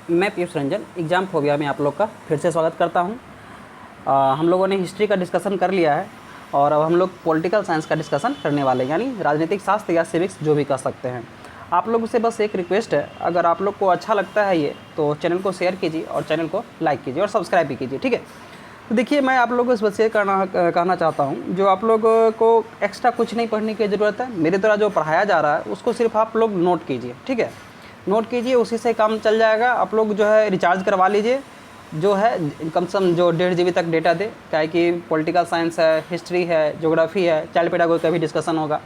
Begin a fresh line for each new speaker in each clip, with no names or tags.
मैं Piyush Ranjan exam phobia में आप लोग का फिर से स्वागत करता हूं। हम लोगों ने हिस्ट्री का डिस्कशन कर लिया है और अब हम लोग पॉलिटिकल साइंस का डिस्कशन करने वाले हैं, यानी राजनीतिक शास्त्र या सिविक्स जो भी कह सकते हैं। आप लोगों से बस एक रिक्वेस्ट है, अगर आप लोग को अच्छा लगता है ये तो चैनल को शेयर कीजिए और चैनल को लाइक कीजिए और सब्सक्राइब भी कीजिए, ठीक है। तो देखिए, मैं आप लोगों को बस ये कहना चाहता हूँ, जो आप लोगों को एक्स्ट्रा कुछ नहीं पढ़ने की ज़रूरत है। मेरे द्वारा जो पढ़ाया जा रहा है उसको सिर्फ आप लोग नोट कीजिए, ठीक है। नोट कीजिए, उसी से काम चल जाएगा। आप लोग जो है रिचार्ज करवा लीजिए, जो है कम से कम जो 1.5 GB तक डेटा दे, क्या है कि पॉलिटिकल साइंस है, हिस्ट्री है, ज्योग्राफी है, चाइल्ड पेडागोजी का भी डिस्कशन होगा,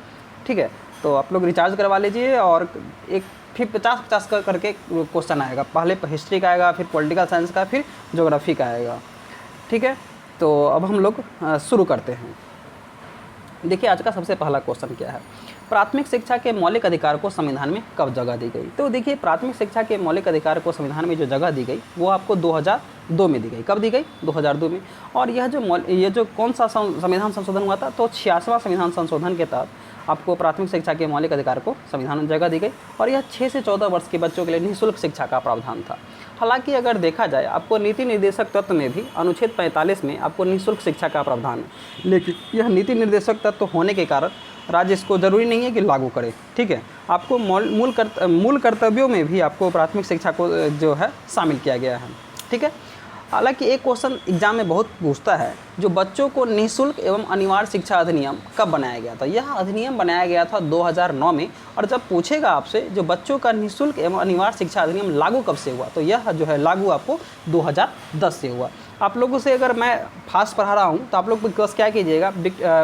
ठीक है। तो आप लोग रिचार्ज करवा लीजिए और एक फिर 50-50 करके क्वेश्चन आएगा। पहले हिस्ट्री का आएगा, फिर पॉलिटिकल साइंस का, फिर ज्योग्राफी का आएगा, ठीक है। तो अब हम लोग शुरू करते हैं। देखिए, आज का सबसे पहला क्वेश्चन क्या है, प्राथमिक शिक्षा के मौलिक अधिकार को संविधान में कब जगह दी गई। तो देखिए, प्राथमिक शिक्षा के मौलिक अधिकार को संविधान में जो जगह दी गई वो आपको 2002 में दी गई। कब दी गई? 2002 में। और यह जो कौन सा संविधान संशोधन हुआ था, तो 86वां संविधान संशोधन के तहत आपको प्राथमिक शिक्षा के मौलिक अधिकार को संविधान में जगह दी गई। और यह 6 से 14 वर्ष के बच्चों के लिए निःशुल्क शिक्षा का प्रावधान था। हालांकि अगर देखा जाए, आपको नीति निर्देशक तत्व में भी अनुच्छेद 45 में आपको निःशुल्क शिक्षा का प्रावधान है, लेकिन यह नीति निर्देशक तत्व होने के कारण राज्य इसको ज़रूरी नहीं है कि लागू करे, ठीक है। आपको मूल कर्तव्यों में भी आपको प्राथमिक शिक्षा को जो है शामिल किया गया है, ठीक है। हालांकि एक क्वेश्चन एग्जाम में बहुत पूछता है, जो बच्चों को निःशुल्क एवं अनिवार्य शिक्षा अधिनियम कब बनाया गया था। यह अधिनियम बनाया गया था 2009 में। और जब पूछेगा आपसे जो बच्चों का निःशुल्क एवं अनिवार्य शिक्षा अधिनियम लागू कब से हुआ, तो यह जो है लागू आपको 2010 से हुआ। आप लोगों से अगर मैं फास्ट पढ़ा रहा हूँ तो आप लोग बस क्या कीजिएगा,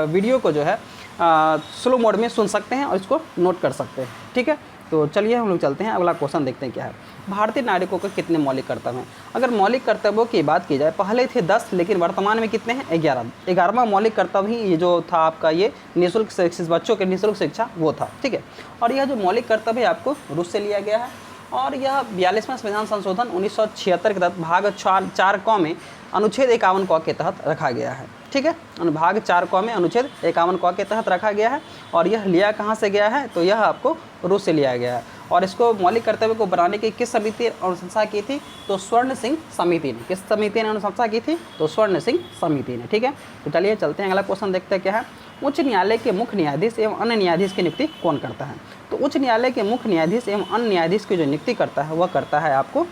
वीडियो को जो है स्लो मोड में सुन सकते हैं और इसको नोट कर सकते हैं, ठीक है। तो चलिए हम लोग चलते हैं, अगला क्वेश्चन देखते हैं क्या है। भारतीय नागरिकों के कितने मौलिक कर्तव्य हैं। अगर मौलिक कर्तव्यों की बात की जाए, पहले थे 10, लेकिन वर्तमान में कितने हैं? 11। 11वां मौलिक कर्तव्य ही ये जो था आपका, ये निःशुल्क शिक्षा, बच्चों के निःशुल्क शिक्षा वो था, ठीक है। और यह जो मौलिक कर्तव्य है आपको रूस से लिया गया है। और यह 42वां संविधान संशोधन 1976 के तहत भाग 4 क में अनुच्छेद 51 क के तहत रखा गया है, ठीक है। भाग 4 क में अनुच्छेद 51 क के तहत रखा गया है। और यह लिया कहाँ से गया है, तो यह आपको रूस से लिया गया है। और इसको मौलिक कर्तव्य को बनाने की किस समिति ने अनुशंसा की थी, तो स्वर्ण सिंह समिति ने। किस समिति ने अनुशंसा की थी, तो स्वर्ण सिंह समिति ने, ठीक है। तो चलिए चलते हैं, अगला क्वेश्चन देखते हैं क्या है। उच्च न्यायालय के मुख्य न्यायाधीश एवं अन्य न्यायाधीश की नियुक्ति कौन करता है। तो उच्च न्यायालय के मुख्य न्यायाधीश एवं अन्य न्यायाधीश की जो नियुक्ति करता है वह करता है आपको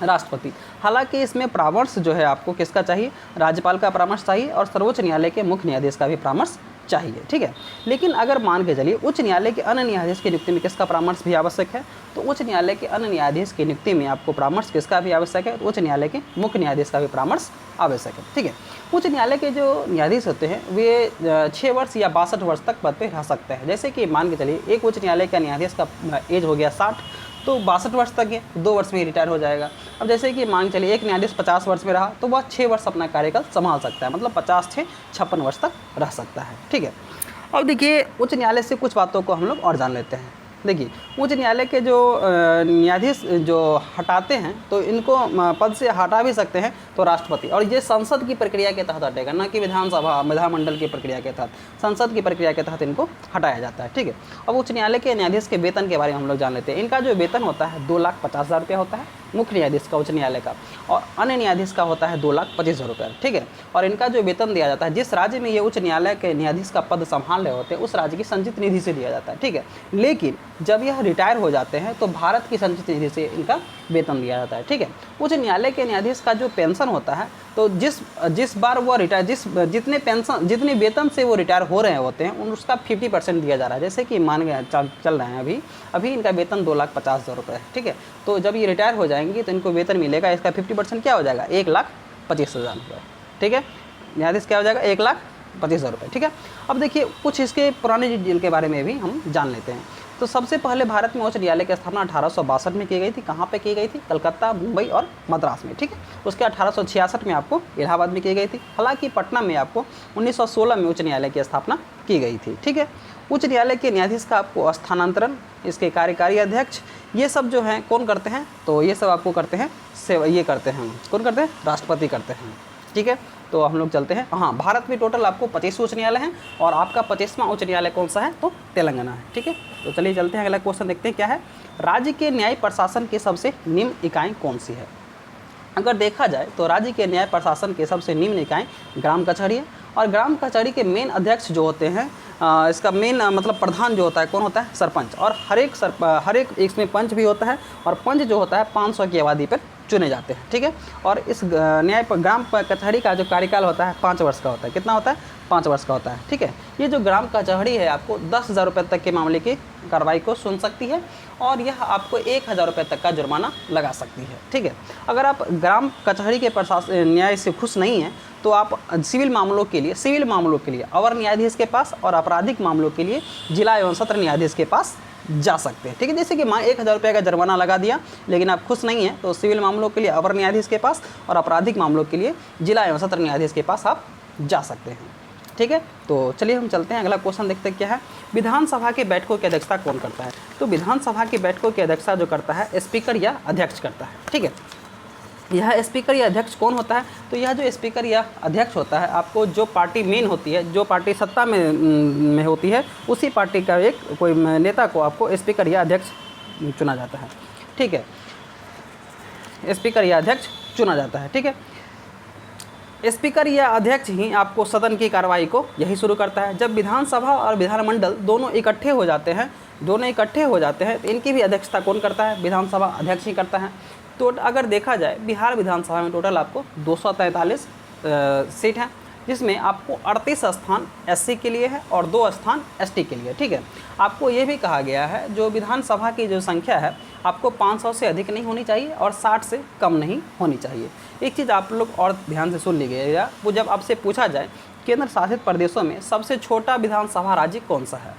राष्ट्रपति। हालांकि इसमें परामर्श जो है आपको किसका चाहिए, राज्यपाल का परामर्श चाहिए और सर्वोच्च न्यायालय के मुख्य न्यायाधीश का भी परामर्श चाहिए, ठीक है। लेकिन अगर मान के चलिए उच्च न्यायालय के अन्य न्यायाधीश की नियुक्ति में किसका परामर्श भी आवश्यक है, तो उच्च न्यायालय के अन्य न्यायाधीश की नियुक्ति में आपको परामर्श किसका भी आवश्यक है, तो उच्च न्यायालय के मुख्य न्यायाधीश का भी परामर्श आवश्यक है, ठीक है। उच्च न्यायालय के जो न्यायाधीश होते हैं वे 6 वर्ष या 62 वर्ष तक पद पर रह सकते हैं। जैसे कि मान के चलिए एक उच्च न्यायालय का न्यायाधीश का एज हो गया 60, तो 62 वर्ष तक है, 2 वर्ष में ही रिटायर हो जाएगा। अब जैसे कि मान चलिए एक न्यायाधीश 50 वर्ष में रहा, तो वह 6 वर्ष अपना कार्यकाल संभाल सकता है, मतलब 50 से 56 वर्ष तक रह सकता है, ठीक है। अब देखिए, उच्च न्यायालय से कुछ बातों को हम लोग और जान लेते हैं। देखिए, उच्च न्यायालय के जो न्यायाधीश जो हटाते हैं, तो इनको पद से हटा भी सकते हैं तो राष्ट्रपति। और ये संसद की प्रक्रिया के तहत हटेगा, न कि विधानमंडल की प्रक्रिया के तहत, संसद की प्रक्रिया के तहत इनको हटाया जाता है, ठीक है। अब उच्च न्यायालय के न्यायाधीश के वेतन के बारे में हम लोग जान लेते हैं। इनका जो वेतन होता है 2,50,000 रुपया होता है मुख्य न्यायाधीश का, उच्च न्यायालय का, और अन्य न्यायाधीश का होता है 2,25,000 रुपया, ठीक है। और इनका जो वेतन दिया जाता है, जिस राज्य में ये उच्च न्यायालय के न्यायाधीश का पद संभाल रहे होते हैं उस राज्य की संचित निधि से दिया जाता है, ठीक है। लेकिन जब यह रिटायर हो जाते हैं तो भारत की संचित निधि से इनका वेतन दिया जाता है, ठीक है। उच्च न्यायालय के न्यायाधीश का जो पेंशन होता है, तो जिस बार वो रिटायर जितने वेतन से वो रिटायर हो रहे होते हैं उसका 50% दिया जा रहा है। जैसे कि मान गया चल रहे हैं अभी इनका वेतन 2,50,000 रुपये है, ठीक है। तो जब ये रिटायर हो जाएंगे तो इनको वेतन मिलेगा, इसका 50% क्या हो जाएगा, 1,25,000 रुपये, ठीक है। न्यायाधीश क्या हो जाएगा, 1,25,000 रुपये, ठीक है। अब देखिए, कुछ इसके पुराने डिटेल के बारे में भी हम जान लेते हैं। तो सबसे पहले भारत में उच्च न्यायालय की स्थापना 1862 में की गई थी। कहाँ पे की गई थी, कलकत्ता, मुंबई और मद्रास में, ठीक है। उसके 1866 में आपको इलाहाबाद में की गई थी। हालांकि पटना में आपको 1916 में उच्च न्यायालय की स्थापना की गई थी, ठीक है। उच्च न्यायालय के न्यायाधीश का आपको स्थानांतरण, इसके कार्यकारी अध्यक्ष, ये सब जो हैं कौन करते हैं, तो ये सब आपको करते हैं, कौन करते हैं, राष्ट्रपति करते हैं, ठीक है, तो हम लोग चलते हैं। हाँ, भारत में टोटल आपको 25 उच्च न्यायालय हैं और आपका 25वां उच्च न्यायालय कौन सा है, तो तेलंगाना है। ठीक है, तो चलिए चलते हैं, अगला क्वेश्चन देखते हैं क्या है। राज्य के न्याय प्रशासन की सबसे निम्न इकाई कौन सी है? अगर देखा जाए तो राज्य के न्याय प्रशासन के सबसे निम्न इकाई ग्राम कचहरी है। और ग्राम कचहरी के मेन अध्यक्ष जो होते हैं, इसका मेन मतलब प्रधान जो होता है कौन होता है, सरपंच। और हर एक इसमें पंच भी होता है, और पंच जो होता है 500 की आबादी पर चुने जाते हैं। ठीक है, और इस ग्राम कचहरी का जो कार्यकाल होता है 5 वर्ष का होता है। कितना होता है? 5 वर्ष का होता है। ठीक है, ये जो ग्राम कचहरी है आपको 10,000 रुपये तक के मामले की कार्रवाई को सुन सकती है, और यह आपको 1,000 रुपये तक का जुर्माना लगा सकती है। ठीक है, अगर आप ग्राम कचहरी के प्रशासन न्याय से खुश नहीं हैं तो आप सिविल मामलों के लिए अवर न्यायाधीश के पास और आपराधिक मामलों के लिए जिला एवं सत्र न्यायाधीश के पास जा सकते हैं। ठीक है, जैसे कि मान 1,000 रुपये का जुर्माना लगा दिया, लेकिन आप खुश नहीं हैं तो सिविल मामलों के लिए अवर न्यायाधीश के पास और आपराधिक मामलों के लिए जिला एवं सत्र न्यायाधीश के पास आप जा सकते हैं। ठीक है, तो चलिए हम चलते हैं, अगला क्वेश्चन देखते हैं क्या है। विधानसभा की बैठकों की अध्यक्षता कौन करता है? तो विधानसभा की बैठकों की अध्यक्षता जो करता है स्पीकर या अध्यक्ष करता है। ठीक है, यह स्पीकर या अध्यक्ष कौन होता है? तो यह जो स्पीकर या अध्यक्ष होता है, आपको जो पार्टी मेन होती है, जो पार्टी सत्ता में होती है, उसी पार्टी का एक कोई नेता को आपको स्पीकर या अध्यक्ष चुना जाता है। ठीक है, स्पीकर या अध्यक्ष चुना जाता है। ठीक है, स्पीकर या अध्यक्ष ही आपको सदन की कार्रवाई को यही शुरू करता है। जब विधानसभा और विधानमंडल दोनों इकट्ठे हो जाते हैं तो इनकी भी अध्यक्षता कौन करता है? विधानसभा अध्यक्ष ही करता है। तो अगर देखा जाए बिहार विधानसभा में टोटल आपको 243 सीट है, जिसमें आपको 38 स्थान एससी के लिए है और 2 स्थान एसटी के लिए। ठीक है, आपको ये भी कहा गया है जो विधानसभा की जो संख्या है आपको 500 से अधिक नहीं होनी चाहिए और 60 से कम नहीं होनी चाहिए। एक चीज़ आप लोग और ध्यान से सुन लीजिएगा, वो जब आपसे पूछा जाए केंद्र शासित प्रदेशों में सबसे छोटा विधानसभा राज्य कौन सा है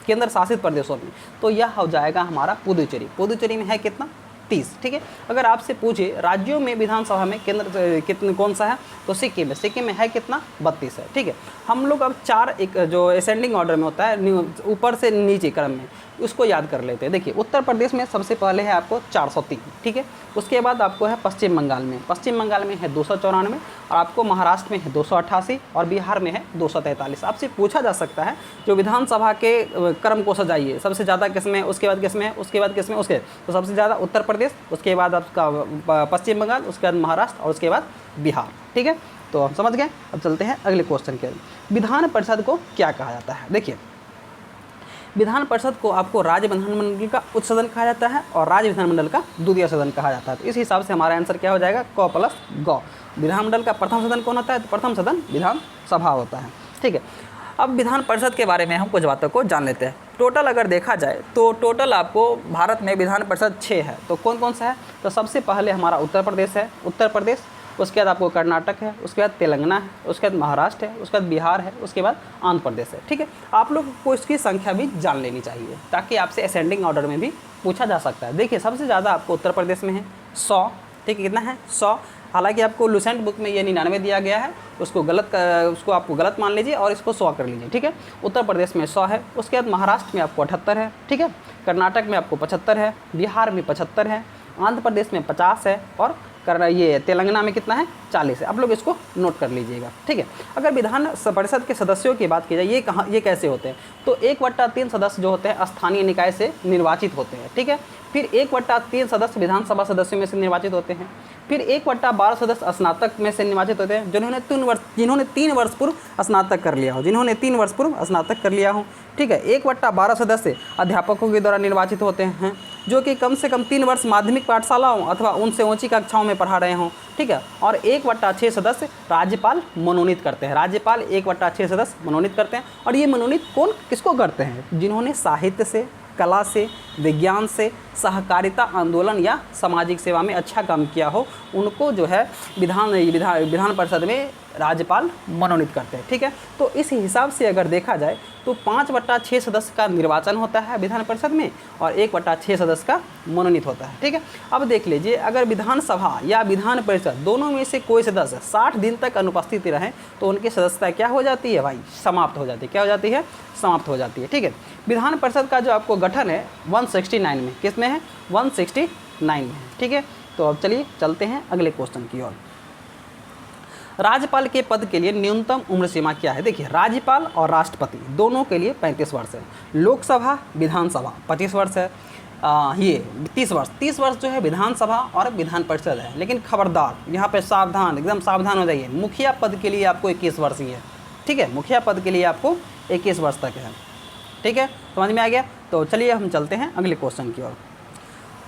केंद्र शासित प्रदेशों में, तो यह हो जाएगा हमारा पुदुचेरी। पुदुचेरी में है कितना? 30। ठीक है, अगर आपसे पूछे राज्यों में विधानसभा में केंद्र कितने कौन सा है, तो सिक्किम में है कितना? 32 है। ठीक है, हम लोग अब 4 एक जो असेंडिंग ऑर्डर में होता है, ऊपर से नीचे क्रम में, उसको याद कर लेते हैं। देखिए, उत्तर प्रदेश में सबसे पहले है आपको 403। ठीक है, उसके बाद आपको है पश्चिम बंगाल में है 294, और आपको महाराष्ट्र में है 288 और बिहार में है 243। आपसे पूछा जा सकता है जो विधानसभा के क्रम को सजाइए, सबसे ज़्यादा किसमें, उसके बाद किसमें, उसके बाद किसमें, तो सबसे ज़्यादा उत्तर प्रदेश, उसके बाद आपका पश्चिम बंगाल, उसके बाद महाराष्ट्र और उसके बाद बिहार। ठीक है, तो हम समझ गए। अब चलते हैं अगले क्वेश्चन के। विधान परिषद को क्या कहा जाता है? देखिए, विधान परिषद को आपको राज्य विधानमंडल का उच्च सदन कहा जाता है और राज्य विधानमंडल का द्वितीय सदन कहा जाता है। तो इस हिसाब से हमारा आंसर क्या हो जाएगा? क प्लस ग। विधानमंडल का प्रथम सदन कौन होता है? तो प्रथम सदन विधानसभा होता है। ठीक है, अब विधान परिषद के बारे में हम कुछ बातों को जान लेते हैं। टोटल अगर देखा जाए तो टोटल आपको भारत में विधान परिषद 6 है। तो कौन कौन सा है? तो सबसे पहले हमारा उत्तर प्रदेश, उसके बाद आपको कर्नाटक है, उसके बाद तेलंगाना है, उसके बाद महाराष्ट्र है, उसके बाद बिहार है, उसके बाद आंध्र प्रदेश है। ठीक है, आप लोग को इसकी संख्या भी जान लेनी चाहिए ताकि आपसे असेंडिंग ऑर्डर में भी पूछा जा सकता है। देखिए, सबसे ज़्यादा आपको उत्तर प्रदेश में है 100। ठीक है, कितना है? 100। हालांकि आपको लुसेंट बुक में ये 99 दिया गया है, उसको आपको गलत मान लीजिए और इसको 100 कर लीजिए। ठीक है, उत्तर प्रदेश में 100 है, उसके बाद महाराष्ट्र में आपको 78 है। ठीक है, कर्नाटक में आपको 75 है, बिहार में 75 है, आंध्र प्रदेश में 50 है और ये तेलंगाना में कितना है? 40 है। आप लोग इसको नोट कर लीजिएगा। ठीक है, अगर विधान परिषद के सदस्यों की बात की जाए, ये कैसे होते हैं? तो 1/3 सदस्य जो होते हैं स्थानीय निकाय से निर्वाचित होते हैं। ठीक है, फिर 1/3 सदस्य विधानसभा सदस्यों में से निर्वाचित होते हैं, फिर 1/12 सदस्य स्नातक में से निर्वाचित होते हैं जिन्होंने 3 वर्ष पूर्व स्नातक कर लिया हो। ठीक है, 1/12 सदस्य अध्यापकों के द्वारा निर्वाचित होते हैं जो कि कम से कम 3 वर्ष माध्यमिक पाठशालाओं अथवा उनसे ऊंची कक्षाओं में पढ़ा रहे हों। ठीक है, और 1/6 सदस्य राज्यपाल मनोनीत करते हैं। राज्यपाल 1/6 सदस्य मनोनीत करते हैं, और ये मनोनीत किसको करते हैं? जिन्होंने साहित्य से, कला से, विज्ञान से, सहकारिता आंदोलन या सामाजिक सेवा में अच्छा काम किया हो, उनको जो है विधान परिषद में राज्यपाल मनोनीत करते हैं। ठीक है, तो इस हिसाब से अगर देखा जाए तो 5/6 सदस्य का निर्वाचन होता है विधान परिषद में और 1/6 सदस्य का मनोनीत होता है। ठीक है, अब देख लीजिए, अगर विधानसभा या विधान परिषद दोनों में से कोई सदस्य 60 दिन तक अनुपस्थित रहे तो उनकी सदस्यता क्या हो जाती है भाई? समाप्त हो जाती है। क्या हो जाती है? समाप्त हो जाती है। ठीक है, विधान परिषद का जो आपको गठन है 169 में, किस में है? 169 में है। ठीक है, तो अब चलिए चलते हैं अगले क्वेश्चन की ओर। राज्यपाल के पद के लिए न्यूनतम उम्र सीमा क्या है? देखिए, राज्यपाल और राष्ट्रपति दोनों के लिए 35 वर्ष है। लोकसभा विधानसभा 25 वर्ष है। ये 30 वर्ष जो है विधानसभा और विधान परिषद है। लेकिन खबरदार, यहाँ पे सावधान, एकदम सावधान हो जाइए, मुखिया पद के लिए आपको 21 वर्ष ही है। ठीक है, मुखिया पद के लिए आपको 21 वर्ष तक है। ठीक है, समझ में आ गया? तो चलिए हम चलते हैं अगले क्वेश्चन की ओर।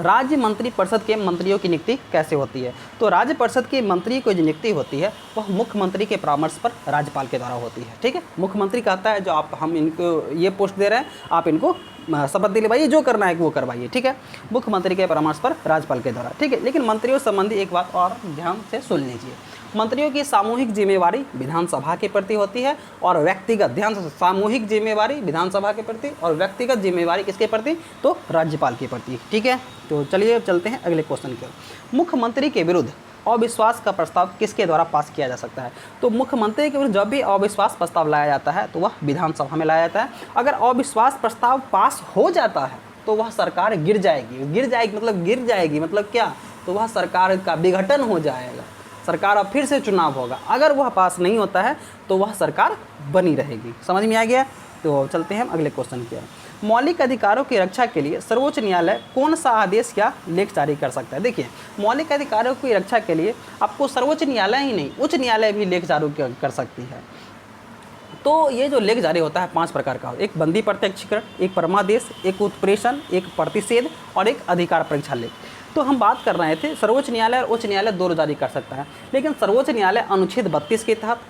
राज्य मंत्री परिषद के मंत्रियों की नियुक्ति कैसे होती है? तो राज्य परिषद के मंत्री को जो नियुक्ति होती है वह मुख्यमंत्री के परामर्श पर राज्यपाल के द्वारा होती है। ठीक है, मुख्यमंत्री कहता है जो आप हम इनको ये पोस्ट दे रहे हैं, आप इनको शपथ दिलवाइए, जो करना है वो करवाइए। ठीक है, मुख्यमंत्री के परामर्श पर राज्यपाल के द्वारा। ठीक है, लेकिन मंत्रियों संबंधी एक बात और ध्यान से सुन लीजिए। मंत्रियों की सामूहिक जिम्मेवारी विधानसभा के प्रति होती है और व्यक्तिगत, ध्यान से, सामूहिक जिम्मेवारी विधानसभा के प्रति और व्यक्तिगत जिम्मेवारी किसके प्रति? तो राज्यपाल के प्रति। ठीक है, तो चलिए चलते हैं अगले क्वेश्चन की ओर। मुख्यमंत्री के विरुद्ध अविश्वास का प्रस्ताव किसके द्वारा पास किया जा सकता है? तो मुख्यमंत्री के विरुद्ध जब भी अविश्वास प्रस्ताव लाया जाता है तो वह विधानसभा में लाया जाता है। अगर अविश्वास प्रस्ताव पास हो जाता है तो वह सरकार गिर जाएगी मतलब क्या? तो वह सरकार का विघटन हो जाएगा, सरकार अब फिर से चुनाव होगा। अगर वह पास नहीं होता है तो वह सरकार बनी रहेगी। समझ में आ गया? तो चलते हैं हम अगले क्वेश्चन की ओर। मौलिक अधिकारों की रक्षा के लिए सर्वोच्च न्यायालय कौन सा आदेश या लेख जारी कर सकता है? देखिए, मौलिक अधिकारों की रक्षा के लिए आपको सर्वोच्च न्यायालय ही नहीं, उच्च न्यायालय भी लेख जारी कर सकती है। तो ये जो लेख जारी होता है 5 प्रकार का, एक बंदी प्रत्यक्षीकरण, एक परमादेश, एक उत्प्रेषण, एक प्रतिषेध और एक अधिकार परीक्षा लेख। तो हम बात कर रहे थे सर्वोच्च न्यायालय और उच्च न्यायालय दोनों जारी कर सकता है, लेकिन सर्वोच्च न्यायालय अनुच्छेद 32 के तहत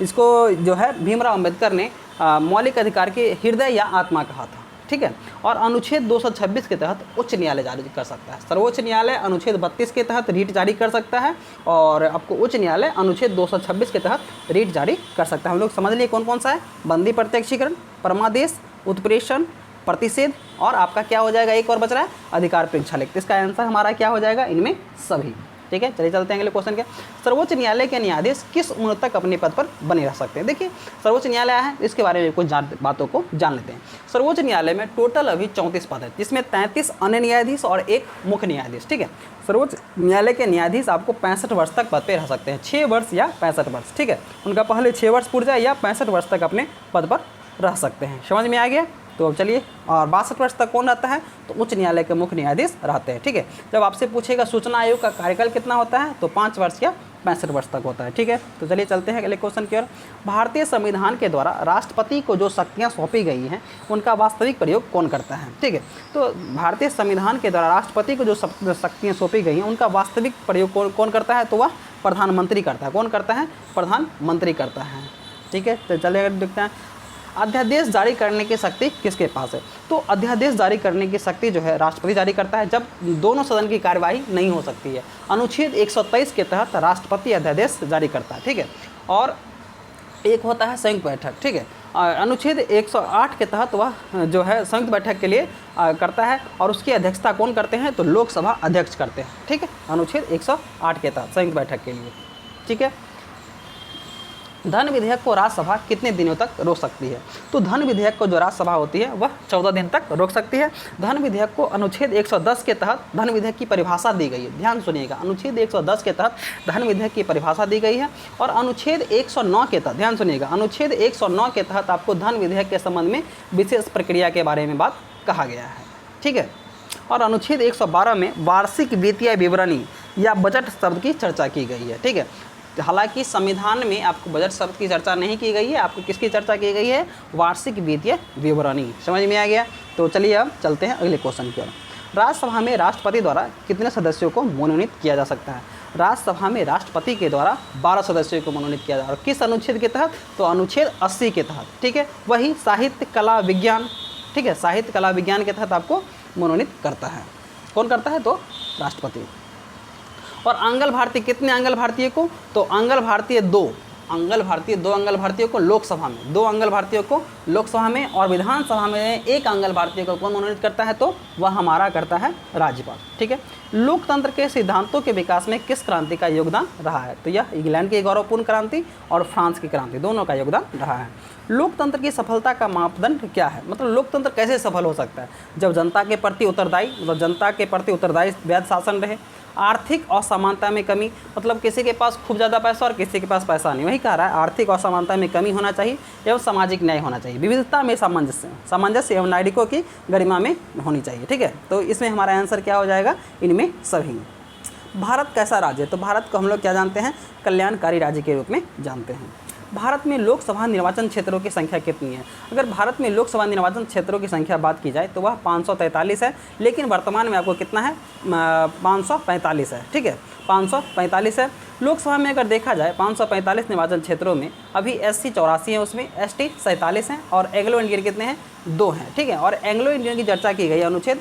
इसको जो है भीमराव अंबेडकर ने मौलिक अधिकार के हृदय या आत्मा कहा था। ठीक है, और अनुच्छेद 226 के तहत उच्च न्यायालय जारी कर सकता है। सर्वोच्च न्यायालय अनुच्छेद 32 के तहत रीट जारी कर सकता है और आपको उच्च न्यायालय अनुच्छेद 226 के तहत रीट जारी कर सकता है। हम लोग समझ लिए कौन कौन सा है? बंदी प्रत्यक्षीकरण, परमादेश, उत्प्रेषण, प्रतिषेध और आपका क्या हो जाएगा, एक और बच रहा है, अधिकार परीक्षा लेख। इसका आंसर हमारा क्या हो जाएगा? इनमें सभी। ठीक है, चलिए चलते हैं अगले क्वेश्चन के। सर्वोच्च न्यायालय के न्यायाधीश किस उम्र तक अपने पद पर बने रह सकते हैं? देखिए, सर्वोच्च न्यायालय है, इसके बारे में कुछ बातों को जान लेते हैं। सर्वोच्च न्यायालय में टोटल अभी 34 पद है, जिसमें 33 अन्य न्यायाधीश और 1 मुख्य न्यायाधीश। ठीक है, सर्वोच्च न्यायालय के न्यायाधीश आपको 65 वर्ष तक पद पर रह सकते हैं, 6 वर्ष या 65 वर्ष। ठीक है, उनका पहले 6 वर्ष पूर जाए या 65 वर्ष तक अपने पद पर रह सकते हैं। समझ में आ गया? तो अब चलिए, और 62 वर्ष तक कौन रहता है? तो उच्च न्यायालय के मुख्य न्यायाधीश रहते हैं। ठीक है, जब आपसे पूछेगा सूचना आयोग का कार्यकाल कितना होता है, तो 5 वर्ष या 65 वर्ष तक होता है। ठीक है, तो चलिए चलते हैं अगले क्वेश्चन की ओर। भारतीय संविधान के द्वारा राष्ट्रपति को जो शक्तियाँ सौंपी गई हैं उनका वास्तविक प्रयोग कौन करता है? ठीक है, तो भारतीय संविधान के द्वारा राष्ट्रपति को जो शक्तियाँ सौंपी गई हैं उनका वास्तविक प्रयोग कौन करता है? तो वह प्रधानमंत्री करता है। कौन करता है? प्रधानमंत्री करता है। ठीक है, तो चलिए देखते हैं अध्यादेश जारी करने की शक्ति किसके पास है? तो अध्यादेश जारी करने की शक्ति जो है राष्ट्रपति जारी करता है जब दोनों सदन की कार्यवाही नहीं हो सकती है। अनुच्छेद 123 के तहत राष्ट्रपति अध्यादेश जारी करता है। ठीक है, और एक होता है संयुक्त बैठक। ठीक है, अनुच्छेद 108 के तहत वह जो है संयुक्त बैठक के लिए करता है और उसकी अध्यक्षता कौन करते हैं? तो लोकसभा अध्यक्ष करते हैं। ठीक है, अनुच्छेद 108 के तहत संयुक्त बैठक के लिए। ठीक है, धन विधेयक को राज्यसभा कितने दिनों तक रोक सकती है? तो धन विधेयक को जो राज्यसभा होती है वह 14 दिन तक रोक सकती है। धन विधेयक को अनुच्छेद 110 के तहत धन विधेयक की परिभाषा दी गई है। ध्यान सुनिएगा, अनुच्छेद 110 के तहत धन विधेयक की परिभाषा दी गई है और अनुच्छेद 109 के तहत, ध्यान सुनिएगा, अनुच्छेद 109 के तहत आपको धन विधेयक के संबंध में विशेष प्रक्रिया के बारे में बात कहा गया है। ठीक है, और अनुच्छेद 112 में वार्षिक वित्तीय विवरणी या बजट शब्द की चर्चा की गई है। ठीक है, हालांकि संविधान में आपको बजट शब्द की चर्चा नहीं की गई है, आपको किसकी चर्चा की गई है? वार्षिक वित्तीय विवरणी। समझ में आ गया? तो चलिए अब चलते हैं अगले क्वेश्चन की ओर। राज्यसभा में राष्ट्रपति द्वारा कितने सदस्यों को मनोनीत किया जा सकता है? राज्यसभा में राष्ट्रपति के द्वारा 12 सदस्यों को मनोनीत किया जा रहा है। किस अनुच्छेद के तहत? तो अनुच्छेद 80 के तहत। ठीक है, वही साहित्य कला विज्ञान। ठीक है, साहित्य कला विज्ञान के तहत आपको मनोनीत करता है। कौन करता है? तो राष्ट्रपति। और आंगल भारतीय, कितने आंगल भारतीय को? तो आंगल भारतीय 2 आंगल भारतीयों को लोकसभा में, 2 आंगल भारतीयों को लोकसभा में और विधानसभा में एक आंग्ल भारतीय को कौन मनोनीत करता है, तो वह हमारा करता है राज्यपाल। ठीक है। लोकतंत्र के सिद्धांतों के विकास में किस क्रांति का योगदान रहा है, तो यह इंग्लैंड की गौरवपूर्ण क्रांति और फ्रांस की क्रांति दोनों का योगदान रहा है। लोकतंत्र की सफलता का मापदंड क्या है, मतलब लोकतंत्र कैसे सफल हो सकता है, जब जनता के प्रति उत्तरदायी, मतलब जनता के प्रति उत्तरदायी वैध शासन रहे, आर्थिक असमानता में कमी, मतलब किसी के पास खूब ज़्यादा पैसा और किसी के पास पैसा नहीं, वही कह रहा है आर्थिक असमानता में कमी होना चाहिए एवं सामाजिक न्याय होना चाहिए, विविधता में सामंजस्य एवं नागरिकों की गरिमा में होनी चाहिए। ठीक है, तो इसमें हमारा आंसर क्या हो जाएगा, इनमें सभी। भारत कैसा राज्य है, तो भारत को हम लोग क्या जानते हैं, कल्याणकारी राज्य के रूप में जानते हैं। भारत में लोकसभा निर्वाचन क्षेत्रों की संख्या कितनी है, अगर भारत में लोकसभा निर्वाचन क्षेत्रों की संख्या बात की जाए तो वह 543 है, लेकिन वर्तमान में आपको कितना है, 545 है। ठीक है, 545 है। लोकसभा में अगर देखा जाए 545 निर्वाचन क्षेत्रों में अभी SC 84 है, उसमें ST 47 हैं और एंग्लो इंडियन कितने हैं, 2 हैं। ठीक है, और एंग्लो इंडियन की चर्चा की गई अनुच्छेद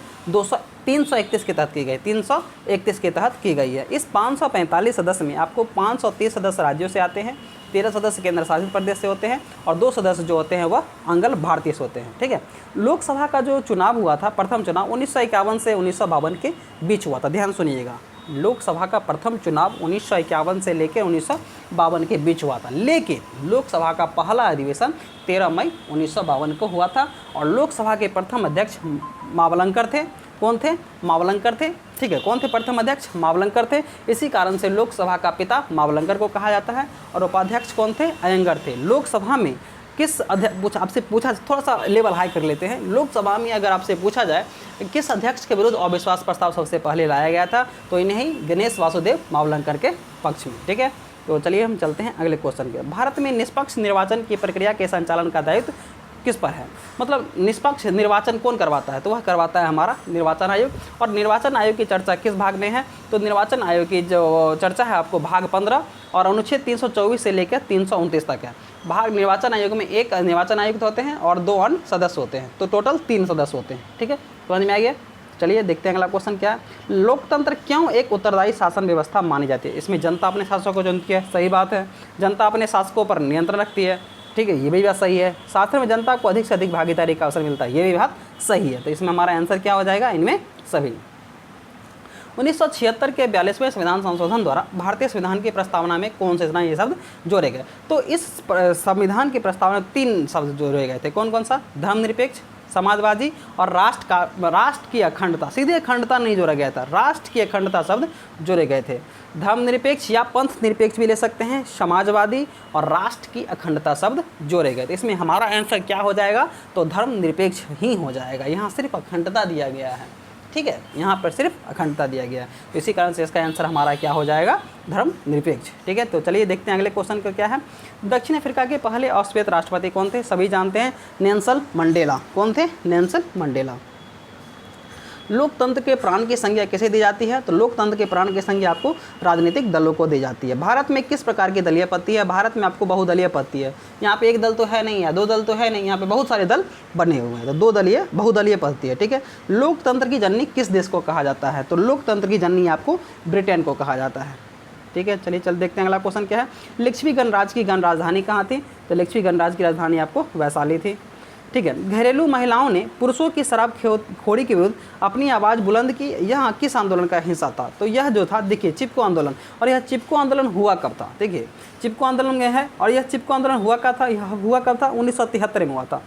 331 के तहत की गई, 331 के तहत की गई है। इस 545 सदस्य में आपको 530 सदस्य राज्यों से आते हैं, 13 सदस्य केंद्र शासित प्रदेश से होते हैं और 2 सदस्य जो होते हैं वह आंग्ल भारतीय से होते हैं। ठीक है, लोकसभा का जो चुनाव हुआ था, प्रथम चुनाव 1951 से 1952 के बीच हुआ था, ध्यान सुनिएगा। लोकसभा का प्रथम चुनाव 1951 से लेकर 1952 के बीच हुआ था, लेकिन लोकसभा का पहला अधिवेशन 13 मई 1952 को हुआ था और लोकसभा के प्रथम अध्यक्ष मावलंकर थे। कौन थे, मावलंकर थे। ठीक है, कौन थे प्रथम अध्यक्ष, मावलंकर थे। इसी कारण से लोकसभा का पिता मावलंकर को कहा जाता है और उपाध्यक्ष कौन थे, अयंगर थे। लोकसभा में किस अध्यक्ष, आपसे पूछा, थोड़ा सा लेवल हाई कर लेते हैं, लोकसभा में अगर आपसे पूछा जाए किस अध्यक्ष के विरुद्ध अविश्वास प्रस्ताव सबसे पहले लाया गया था, तो इन्हें गणेश वासुदेव मावलंकर के पक्ष में। ठीक है, तो चलिए हम चलते हैं अगले क्वेश्चन के। भारत में निष्पक्ष निर्वाचन की प्रक्रिया के संचालन का दायित्व किस पर है, मतलब निष्पक्ष निर्वाचन कौन करवाता है, तो वह करवाता है हमारा निर्वाचन आयोग। और निर्वाचन आयोग की चर्चा किस भाग में है, तो निर्वाचन आयोग की जो चर्चा है आपको भाग 15 और अनुच्छेद 324 से लेकर 329 तक है। भाग निर्वाचन आयोग में एक निर्वाचन आयुक्त होते हैं और 2 अन्य सदस्य होते हैं, तो टोटल 3 सदस्य होते हैं। ठीक है, समझ में आ गया। चलिए देखते हैं अगला क्वेश्चन क्या है। लोकतंत्र क्यों एक उत्तरदायी शासन व्यवस्था मानी जाती है, इसमें जनता अपने शासकों को चुनती है, सही बात है। जनता अपने शासकों पर नियंत्रण रखती है, ठीक है, ये भी बात सही है। शासन में जनता को अधिक से अधिक भागीदारी का अवसर मिलता है, ये भी बात सही है। तो इसमें हमारा आंसर क्या हो जाएगा, इनमें सभी। 1976 के 42वें संविधान संशोधन द्वारा भारतीय संविधान की प्रस्तावना में कौन से ये शब्द जोड़े गए, तो इस संविधान की प्रस्तावना में 3 शब्द जोड़े गए थे। कौन कौन सा, धर्मनिरपेक्ष, समाजवादी और राष्ट्र की अखंडता। सीधे अखंडता नहीं जोड़ा गया था, राष्ट्र की अखंडता शब्द जोड़े गए थे। धर्मनिरपेक्ष या पंथ निरपेक्ष भी ले सकते हैं, समाजवादी और राष्ट्र की अखंडता शब्द जोड़े गए थे। इसमें हमारा आंसर क्या हो जाएगा, तो धर्मनिरपेक्ष ही हो जाएगा। यहाँ सिर्फ अखंडता दिया गया है, ठीक है, यहाँ पर सिर्फ अखंडता दिया गया है, तो इसी कारण से इसका आंसर हमारा क्या हो जाएगा, धर्मनिरपेक्ष। ठीक है, तो चलिए देखते हैं अगले क्वेश्चन का क्या है। दक्षिण अफ्रीका के पहले अश्वेत राष्ट्रपति कौन थे, सभी जानते हैं, नेल्सन मंडेला। कौन थे, नेल्सन मंडेला। लोकतंत्र के प्राण की संज्ञा किसे दी जाती है, तो लोकतंत्र के प्राण की संज्ञा आपको राजनीतिक दलों को दी जाती है। भारत में किस प्रकार की दलीय पद्धति है, भारत में आपको बहुदलीय पद्धति है। यहाँ पे एक दल तो है नहीं है, 2 दल तो है नहीं, यहाँ पे बहुत सारे दल बने हुए हैं, तो 2 दलीय बहुदलीय पद्धति है। ठीक है, लोकतंत्र की जननी किस देश को कहा जाता है, तो लोकतंत्र की जननी आपको ब्रिटेन को कहा जाता है। ठीक है, चलिए देखते हैं अगला क्वेश्चन क्या है। लिच्छवी गणराज्य की गण राजधानी कहाँ थी, तो लिच्छवी गणराज्य की राजधानी आपको वैशाली थी। ठीक है, घरेलू महिलाओं ने पुरुषों की शराब खोरी के विरुद्ध अपनी आवाज़ बुलंद की, यह किस आंदोलन का हिस्सा था, तो यह जो था, देखिए, चिपको आंदोलन। और यह चिपको आंदोलन हुआ कब था, देखिए, चिपको आंदोलन में है, और यह चिपको आंदोलन हुआ कब था, यह हुआ कब था, 1973 में हुआ था।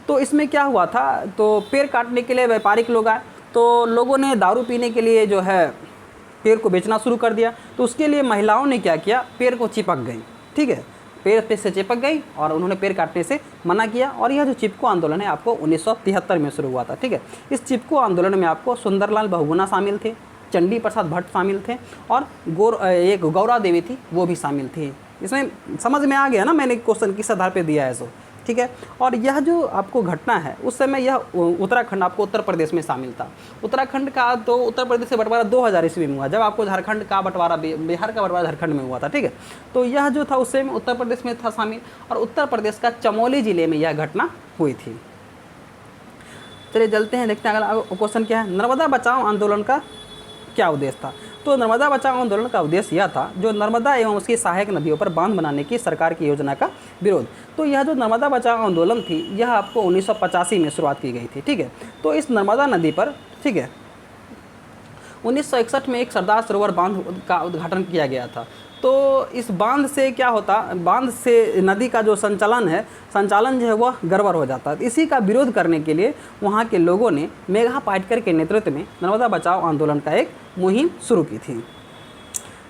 तो इसमें क्या हुआ था, तो पेड़ काटने के लिए व्यापारिक लोग आए, तो लोगों ने दारू पीने के लिए जो है पेड़ को बेचना शुरू कर दिया, तो उसके लिए महिलाओं ने क्या किया, पेड़ को चिपक गई। ठीक है, पेड़ पे से चिपक गई और उन्होंने पेड़ काटने से मना किया, और यह जो चिपको आंदोलन है आपको 1973 में शुरू हुआ था। ठीक है, इस चिपको आंदोलन में आपको सुंदरलाल बहुगुणा शामिल थे, चंडी प्रसाद भट्ट शामिल थे, और एक गौरा देवी थी, वो भी शामिल थी। इसमें समझ में आ गया ना, मैंने क्वेश्चन किस आधार पर दिया है सो। ठीक है, और यह जो आपको घटना है, उस समय यह उत्तराखंड आपको उत्तर प्रदेश में शामिल था। उत्तराखंड का तो उत्तर प्रदेश से बंटवारा 2000 ईस्वी में हुआ, जब आपको झारखंड का बंटवारा, बिहार का बंटवारा झारखंड में हुआ था। ठीक है, तो यह जो था उस समय उत्तर प्रदेश में था शामिल, और उत्तर प्रदेश का चमोली जिले में यह घटना हुई थी। चलिए चलते हैं, देखते हैं अगला क्वेश्चन क्या है। नर्मदा बचाओ आंदोलन का क्या उद्देश्य था, तो नर्मदा बचाओ आंदोलन का उद्देश्य यह था, जो नर्मदा एवं उसकी सहायक नदियों पर बांध बनाने की सरकार की योजना का विरोध। तो यह जो नर्मदा बचाओ आंदोलन थी, यह आपको 1985 में शुरुआत की गई थी, ठीक है। तो इस नर्मदा नदी पर, ठीक है, 1961 में एक सरदार सरोवर बांध का उद्घाटन किया गया था। तो इस बांध से क्या होता, बांध से नदी का जो संचालन जो है वह गड़बड़ हो जाता है। इसी का विरोध करने के लिए वहाँ के लोगों ने मेघा पाटकर के नेतृत्व में नर्मदा बचाओ आंदोलन का एक मुहिम शुरू की थी।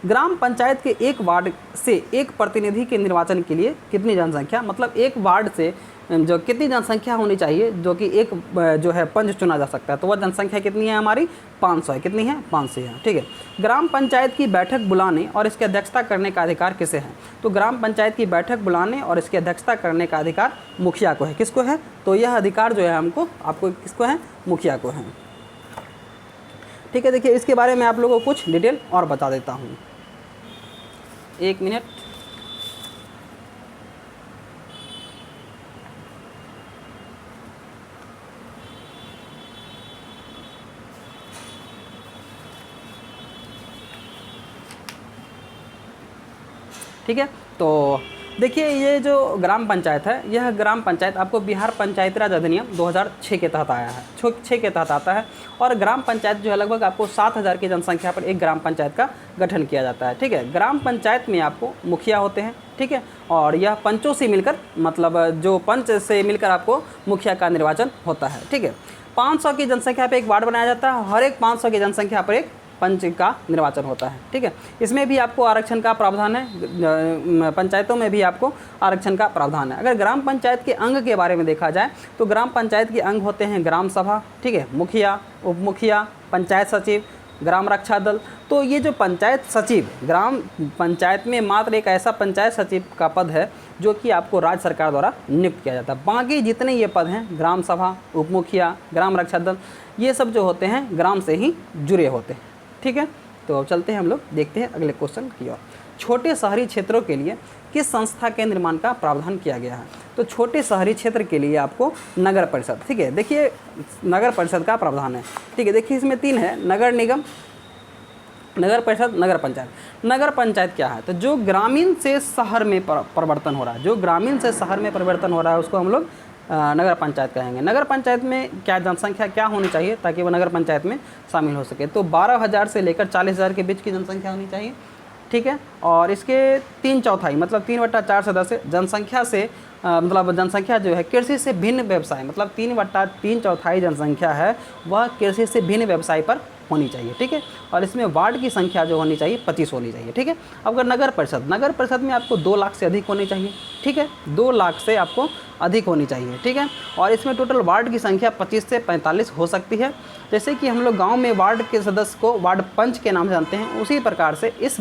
ग्राम पंचायत के एक वार्ड से एक प्रतिनिधि के निर्वाचन के लिए कितनी जनसंख्या, मतलब एक वार्ड से जो कितनी जनसंख्या होनी चाहिए, जो कि एक जो है पंच चुना जा सकता है, तो वह जनसंख्या कितनी है हमारी 500 है। कितनी है? 500 है, ठीक है। ग्राम पंचायत की बैठक बुलाने और इसकी अध्यक्षता करने का अधिकार किसे है? तो ग्राम पंचायत की बैठक बुलाने और इसकी अध्यक्षता करने का अधिकार मुखिया को है। किसको है? तो यह अधिकार जो है आपको किसको है? मुखिया को है, ठीक है। देखिए इसके बारे में आप लोगों को कुछ डिटेल और बता देता हूँ, 1 मिनट। ठीक है, तो देखिए ये जो ग्राम पंचायत है, यह ग्राम पंचायत आपको बिहार पंचायती राज अधिनियम 2006 के तहत आया है, 6 के तहत आता है। और ग्राम पंचायत जो है लगभग आपको 7000 की जनसंख्या पर एक ग्राम पंचायत का गठन किया जाता है, ठीक है। ग्राम पंचायत में आपको मुखिया होते हैं, ठीक है, और यह पंचों से मिलकर, मतलब जो पंच से मिलकर आपको मुखिया का निर्वाचन होता है, ठीक है। 500 की जनसंख्या पर एक वार्ड बनाया जाता है, हर एक 500 की जनसंख्या पर एक पंच का निर्वाचन होता है, ठीक है। इसमें भी आपको आरक्षण का प्रावधान है, पंचायतों में भी आपको आरक्षण का प्रावधान है। अगर ग्राम पंचायत के अंग के बारे में देखा जाए तो ग्राम पंचायत के अंग होते हैं ग्राम सभा, ठीक है, मुखिया, उप मुखिया, पंचायत सचिव, ग्राम रक्षा दल। तो ये जो पंचायत सचिव, ग्राम पंचायत में मात्र एक ऐसा पंचायत सचिव का पद है जो कि आपको राज्य सरकार द्वारा नियुक्त किया जाता है। बाकी जितने ये पद हैं, ग्राम सभा, उप मुखिया, ग्राम रक्षा दल, ये सब जो होते हैं ग्राम से ही जुड़े होते हैं, ठीक है। तो अब चलते हैं हम लोग, देखते हैं अगले क्वेश्चन की ओर। छोटे शहरी क्षेत्रों के लिए किस संस्था के निर्माण का प्रावधान किया गया है? तो छोटे शहरी क्षेत्र के लिए आपको नगर परिषद, ठीक है। देखिए नगर परिषद का प्रावधान है, ठीक है। देखिए इसमें 3 है, नगर निगम, नगर परिषद, नगर पंचायत। नगर पंचायत क्या है? तो जो ग्रामीण से शहर में परिवर्तन हो रहा है, जो ग्रामीण से शहर में परिवर्तन हो रहा है उसको हम लोग नगर पंचायत कहेंगे। नगर पंचायत में क्या जनसंख्या क्या होनी चाहिए ताकि वो नगर पंचायत में शामिल हो सके? तो 12,000 से लेकर 40,000 के बीच की जनसंख्या होनी चाहिए, ठीक है। और इसके 3/4 मतलब 3/4 सदस्य जनसंख्या से मतलब जनसंख्या जो है कृषि से भिन्न व्यवसाय, मतलब 3/3 जनसंख्या है वह कृषि से भिन्न व्यवसाय पर होनी चाहिए, ठीक है। और इसमें वार्ड की संख्या जो होनी चाहिए 25 होनी चाहिए, ठीक है। अब अगर नगर परिषद में आपको 2 लाख से अधिक होनी चाहिए, ठीक है, 2 लाख से आपको अधिक होनी चाहिए, ठीक है। और इसमें टोटल वार्ड की संख्या 25 से 45 हो सकती है। जैसे कि हम लोग गांव में वार्ड के सदस्य को वार्ड पंच के नाम से जानते हैं, उसी प्रकार से इस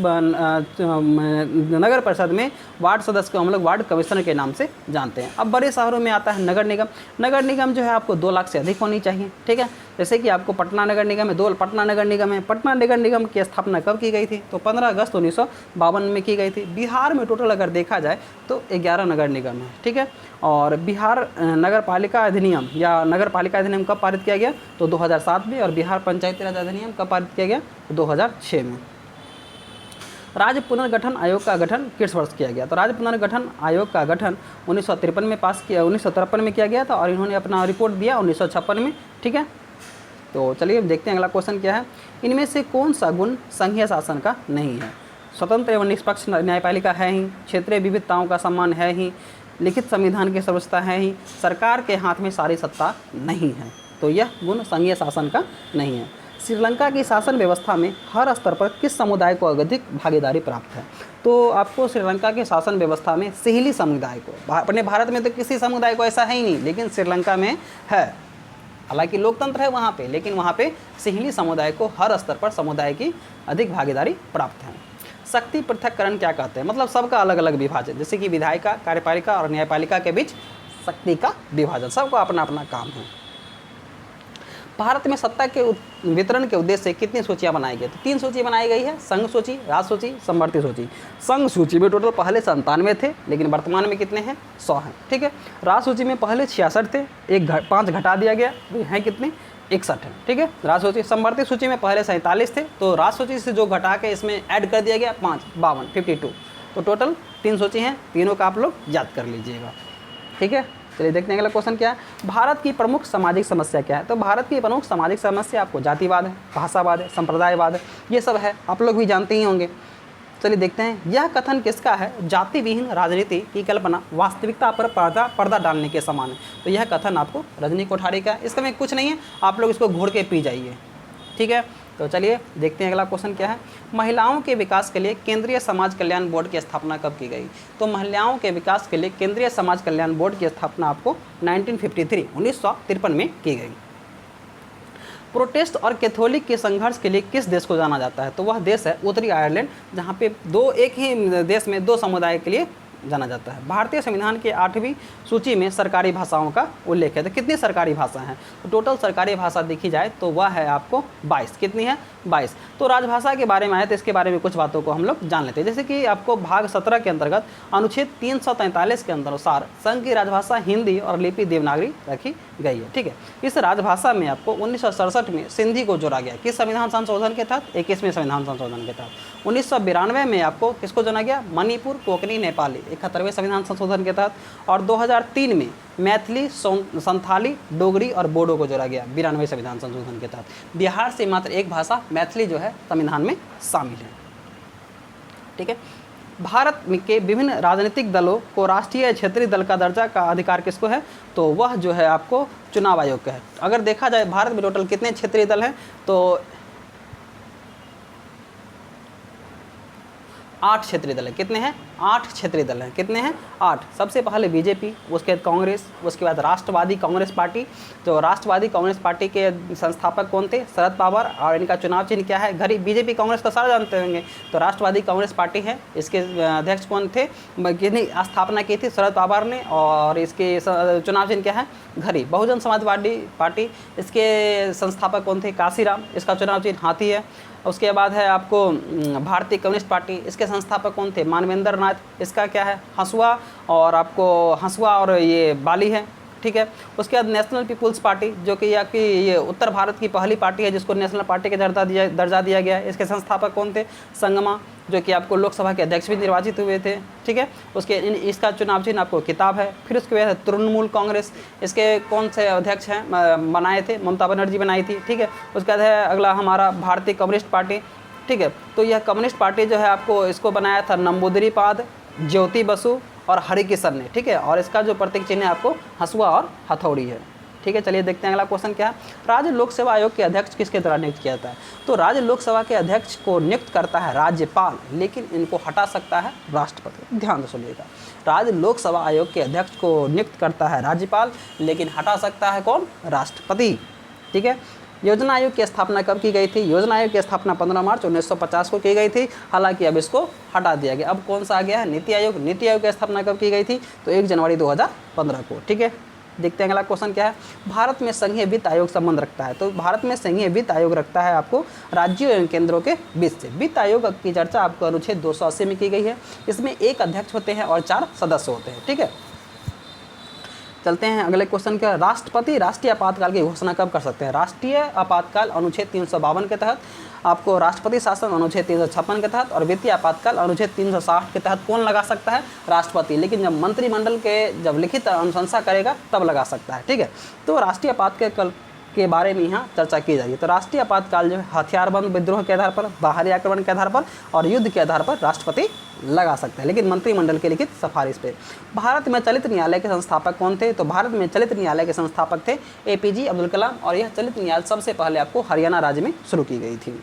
नगर परिषद में वार्ड सदस्य को हम लोग वार्ड कमिश्नर के नाम से जानते हैं। अब बड़े शहरों में आता है नगर निगम। नगर निगम जो है आपको 2 लाख से अधिक होनी चाहिए, ठीक है। जैसे कि आपको पटना नगर निगम है, पटना नगर निगम है। पटना नगर निगम की स्थापना कब की गई थी? तो 15 अगस्त 1952 में की गई थी। बिहार में टोटल अगर देखा जाए तो 11 नगर निगम है, ठीक है। और बिहार नगर पालिका अधिनियम या नगर पालिका अधिनियम कब पारित किया गया? तो 2007 में। और बिहार पंचायती राज अधिनियम कब पारित किया गया? तो 2006 में। राज्य पुनर्गठन आयोग का गठन किस वर्ष किया गया? तो राज्य पुनर्गठन आयोग का गठन 1953 में 1953 में किया गया था और इन्होंने अपना रिपोर्ट दिया 1956 में, ठीक है। तो चलिए अब देखते हैं अगला क्वेश्चन क्या है। इनमें से कौन सा गुण संघीय शासन का नहीं है? स्वतंत्र एवं निष्पक्ष न्यायपालिका है ही, क्षेत्रीय विविधताओं का सम्मान है ही, लिखित संविधान की सर्वोच्चता है ही, सरकार के हाथ में सारी सत्ता नहीं है। तो यह गुण संघीय शासन का नहीं है। श्रीलंका की शासन व्यवस्था में हर स्तर पर किस समुदाय को अधिक भागीदारी प्राप्त है? तो आपको श्रीलंका के शासन व्यवस्था में सिहली समुदाय को, अपने भारत में तो किसी समुदाय को ऐसा है ही नहीं, लेकिन श्रीलंका में है। हालांकि लोकतंत्र है वहाँ पे, लेकिन वहाँ पे सिहली समुदाय को हर स्तर पर समुदाय की अधिक भागीदारी प्राप्त है। शक्ति पृथक्करण क्या कहते हैं? मतलब सबका अलग अलग विभाजन, जैसे कि विधायिका, कार्यपालिका और न्यायपालिका के बीच शक्ति का विभाजन, सबका अपना अपना काम है। भारत में सत्ता के वितरण के उद्देश्य से कितनी सूचियां बनाई गई? तो 3 सूची बनाई गई है, संघ सूची, राज सूची, समवर्ती सूची। संघ सूची में टोटल पहले 97 थे, लेकिन वर्तमान में कितने हैं? 100 हैं, ठीक है। राज सूची में पहले 66 थे, 5 घटा दिया गया, हैं कितने? 61 है, ठीक है। राज्य सूची समवर्ती सूची में पहले 47 थे, तो राज्य सूची से जो घटा के इसमें ऐड कर दिया गया 5 52 52, तो टोटल 3 सूची हैं, तीनों का आप लोग याद कर लीजिएगा, ठीक है। चलिए देखते हैं अगला क्वेश्चन क्या है। भारत की प्रमुख सामाजिक समस्या क्या है? तो भारत की प्रमुख सामाजिक समस्या आपको जातिवाद है, भाषावाद है, संप्रदायवाद है, ये सब है, आप लोग भी जानते ही होंगे। चलिए देखते हैं यह कथन किसका है? जाति विहीन राजनीति की कल्पना वास्तविकता पर पर्दा डालने के समान है। तो यह कथन आपको रजनी कोठारी का है, इसमें कुछ नहीं है, आप लोग इसको घोड़ के पी जाइए, ठीक है। तो चलिए देखते हैं अगला क्वेश्चन क्या है। महिलाओं के विकास के लिए केंद्रीय समाज कल्याण बोर्ड की स्थापना कब की गई? तो महिलाओं के विकास के लिए केंद्रीय समाज कल्याण बोर्ड की स्थापना आपको 1953 में की गई। प्रोटेस्ट और कैथोलिक के संघर्ष के लिए किस देश को जाना जाता है? तो वह देश है उत्तरी आयरलैंड, जहाँ पे एक ही देश में 2 समुदाय के लिए जाना जाता है। भारतीय संविधान के 8वीं सूची में सरकारी भाषाओं का उल्लेख है। तो कितनी सरकारी भाषा हैं? तो टोटल सरकारी भाषा देखी जाए तो वह है आपको 22। कितनी है? 22। तो राजभाषा के बारे में आए तो इसके बारे में कुछ बातों को हम लोग जान लेते हैं। जैसे कि आपको भाग 17 के अंतर्गत अनुच्छेद 343 के अनुसार संघ की राजभाषा हिंदी और लिपि देवनागरी रखी गई है, ठीक है। इस राजभाषा में आपको 1967 में सिंधी को जोड़ा गया। किस संविधान संशोधन के तहत? 21वें संविधान संशोधन के तहत। 1992 में आपको किसको जोड़ा गया? मणिपुर, कोंकणी, नेपाली 71वें संविधान संशोधन के तहत। और 2003 में मैथिली, संथाली, डोगरी और बोडो को जोड़ा गया 92वें संविधान संशोधन के तहत। बिहार से मात्र एक भाषा मैथिली जो है संविधान में शामिल है, ठीक है। भारत के विभिन्न राजनीतिक दलों को राष्ट्रीय क्षेत्रीय दल का दर्जा का अधिकार किसको है? तो वह जो है आपको चुनाव आयोग का है। अगर देखा जाए भारत में टोटल कितने क्षेत्रीय दल हैं? तो 8 क्षेत्रीय दल है। कितने हैं? 8 क्षेत्रीय दल हैं। कितने हैं? 8। सबसे पहले बीजेपी, उसके बाद कांग्रेस, उसके बाद राष्ट्रवादी कांग्रेस पार्टी। जो राष्ट्रवादी कांग्रेस पार्टी के संस्थापक कौन थे? शरद पवार। और इनका चुनाव चिन्ह क्या है? घड़ी। बीजेपी कांग्रेस का सारा जानते होंगे। तो राष्ट्रवादी कांग्रेस पार्टी है, इसके अध्यक्ष कौन थे? किसने स्थापना की थी? शरद पवार ने। और इसके चुनाव चिन्ह क्या है? घड़ी। बहुजन समाजवादी पार्टी, इसके संस्थापक कौन थे? काशीराम। इसका चुनाव चिन्ह हाथी है। उसके बाद है आपको भारतीय कम्युनिस्ट पार्टी, इसके संस्थापक कौन थे? मानवेंद्र नाथ। इसका क्या है? हंसुआ। और आपको हंसुआ और ये बाली है, ठीक है। उसके बाद नेशनल पीपुल्स पार्टी, जो कि ये उत्तर भारत की पहली पार्टी है जिसको नेशनल पार्टी का दर्जा दिया गया है। इसके संस्थापक कौन थे? संगमा, जो कि आपको लोकसभा के अध्यक्ष भी निर्वाचित हुए थे, ठीक है। इसका चुनाव चिन्ह आपको किताब है। फिर उसके बाद तृणमूल कांग्रेस, इसके कौन से अध्यक्ष हैं? बनाए थे ममता बनर्जी बनाई थी, ठीक है। उसके बाद है अगला हमारा भारतीय कम्युनिस्ट पार्टी, ठीक है। तो यह कम्युनिस्ट पार्टी जो है आपको इसको बनाया था नंबूदरीपाद, ज्योति बसु और हरिकिशन ने, ठीक है। और इसका जो प्रतीक चिन्ह है आपको हंसुआ और हथौड़ी है, ठीक है। चलिए देखते हैं अगला क्वेश्चन क्या है। राज्य लोक सेवा आयोग के अध्यक्ष किसके द्वारा नियुक्त किया जाता है? तो राज्य लोक सेवा के अध्यक्ष को नियुक्त करता है राज्यपाल, लेकिन इनको हटा सकता है राष्ट्रपति। ध्यान से सुनिएगा, राज्य लोक सेवा आयोग के अध्यक्ष को नियुक्त करता है राज्यपाल, लेकिन हटा सकता है कौन? राष्ट्रपति, ठीक है। योजना आयोग की स्थापना कब की गई थी? योजना आयोग की स्थापना 15 मार्च 1950 को की गई थी। हालांकि अब इसको हटा दिया गया। अब कौन सा आ गया है? नीति आयोग। नीति आयोग की स्थापना कब की गई थी? तो 1 जनवरी 2015 को, ठीक है। देखते हैं अगला क्वेश्चन क्या है। भारत में संघीय वित्त आयोग संबंध रखता है। तो भारत में संघीय वित्त आयोग रखता है आपको राज्यों एवं केंद्रों के बीच से। वित्त आयोग की चर्चा आपको अनुच्छेद 280 में की गई है। इसमें 1 अध्यक्ष होते हैं और 4 सदस्य होते हैं, ठीक है। चलते हैं अगले क्वेश्चन क्या। राष्ट्रपति राष्ट्रीय आपातकाल की घोषणा कब कर सकते हैं? राष्ट्रीय आपातकाल अनुच्छेद 352 के तहत, आपको राष्ट्रपति शासन अनुच्छेद 356 के तहत, और वित्तीय आपातकाल अनुच्छेद 360 के तहत कौन लगा सकता है? राष्ट्रपति। लेकिन जब मंत्रिमंडल के जब लिखित अनुशंसा करेगा तब लगा सकता है, ठीक है। तो राष्ट्रीय आपातकाल के बारे में यहाँ चर्चा की जाएगी। तो राष्ट्रीय आपातकाल जो है हथियारबंद विद्रोह के आधार पर, बाहरी आक्रमण के आधार पर और युद्ध के आधार पर राष्ट्रपति लगा सकता है, लेकिन मंत्रिमंडल के लिखित सिफारिश पे। भारत में चलित न्यायालय के संस्थापक कौन थे? तो भारत में चलित न्यायालय के संस्थापक थे APJ अब्दुल कलाम। और यह चलित न्यायालय सबसे पहले आपको हरियाणा राज्य में शुरू की गई थी।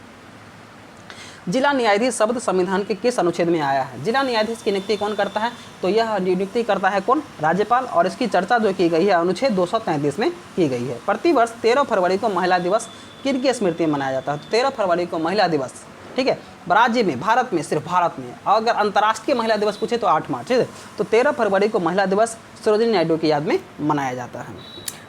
जिला न्यायाधीश शब्द संविधान के किस अनुच्छेद में आया है? जिला न्यायाधीश की नियुक्ति कौन करता है? तो यह नियुक्ति करता है कौन? राज्यपाल। और इसकी चर्चा जो की गई है अनुच्छेद 233 में की गई है। प्रतिवर्ष 13 फरवरी को महिला दिवस किनकी स्मृति में मनाया जाता है? तो 13 फरवरी को महिला दिवस, ठीक है। राज्य में, भारत में, सिर्फ भारत में। अगर अंतर्राष्ट्रीय महिला दिवस पूछे तो 8 मार्च, ठीक है। तो 13 फरवरी को महिला दिवस सरोजिनी नायडू की याद में मनाया जाता है।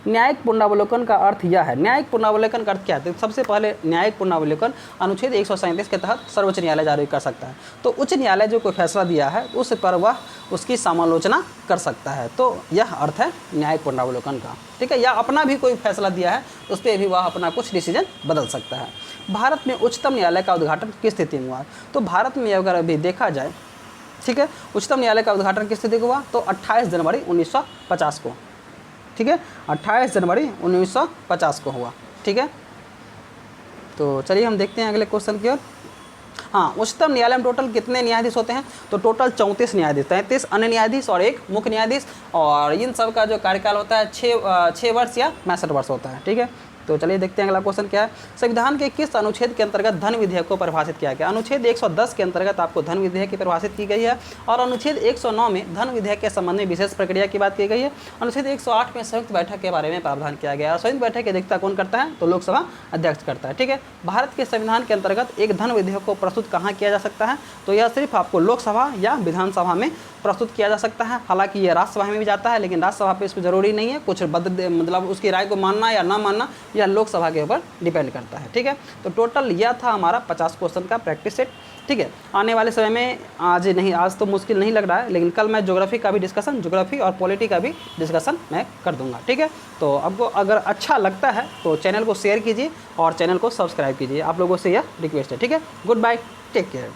न्यायिक पुनरावलोकन का अर्थ यह है, न्यायिक पुनरावलोकन का अर्थ क्या है? तो सबसे पहले न्यायिक पुनरावलोकन अनुच्छेद 137 के तहत सर्वोच्च न्यायालय जारी कर सकता है। तो उच्च न्यायालय जो कोई फैसला दिया है उस पर वह उसकी समालोचना कर सकता है। तो यह अर्थ है न्यायिक पुनरावलोकन का, ठीक है। या अपना भी कोई फैसला दिया है उस पर भी वह अपना कुछ डिसीजन बदल सकता है। भारत में उच्चतम न्यायालय का उद्घाटन किस स्थिति में हुआ? तो भारत में अगर अभी देखा जाए, ठीक है, उच्चतम न्यायालय का उद्घाटन किस स्थिति को हुआ? तो 28 जनवरी 1950 को, ठीक है, 28 जनवरी 1950 को हुआ, ठीक है। तो चलिए हम देखते हैं अगले क्वेश्चन की ओर। हाँ, उच्चतम न्यायालय में टोटल कितने न्यायाधीश होते हैं? तो टोटल 34 न्यायाधीश, 33 अन्य न्यायाधीश और 1 मुख्य न्यायाधीश, और इन सब का जो कार्यकाल होता है 6 वर्ष या 65 वर्ष होता है, ठीक है। तो चलिए देखते हैं अगला क्वेश्चन क्या है। संविधान के किस अनुच्छेद के अंतर्गत धन विधेयक को परिभाषित किया गया? अनुच्छेद 110 के अंतर्गत आपको धन विधेयक की परिभाषित की गई है, और अनुच्छेद 109 में धन विधेयक के संबंध में विशेष प्रक्रिया की बात की गई है। अनुच्छेद 108 में संयुक्त बैठक के बारे में प्रावधान किया गया है। संयुक्त बैठक की अध्यक्षता कौन करता है? तो लोकसभा अध्यक्ष करता है, ठीक है। भारत के संविधान के अंतर्गत एक धन विधेयक को प्रस्तुत कहाँ किया जा सकता है? तो यह सिर्फ आपको लोकसभा या विधानसभा में प्रस्तुत किया जा सकता है। हालांकि ये राज्यसभा में भी जाता है, लेकिन राज्यसभा पे इसमें ज़रूरी नहीं है, कुछ मतलब उसकी राय को मानना या ना मानना यह लोकसभा के ऊपर डिपेंड करता है, ठीक है। तो टोटल यह था हमारा 50 क्वेश्चन का प्रैक्टिस सेट, ठीक है। आने वाले समय में आज तो मुश्किल नहीं लग रहा है, लेकिन कल मैं ज्योग्राफी का भी डिस्कशन, ज्योग्राफी और पॉलिटी का भी डिस्कशन मैं कर दूंगा, ठीक है। तो आपको अगर अच्छा लगता है तो चैनल को शेयर कीजिए और चैनल को सब्सक्राइब कीजिए, आप लोगों से यह रिक्वेस्ट है, ठीक है। Good bye, take care.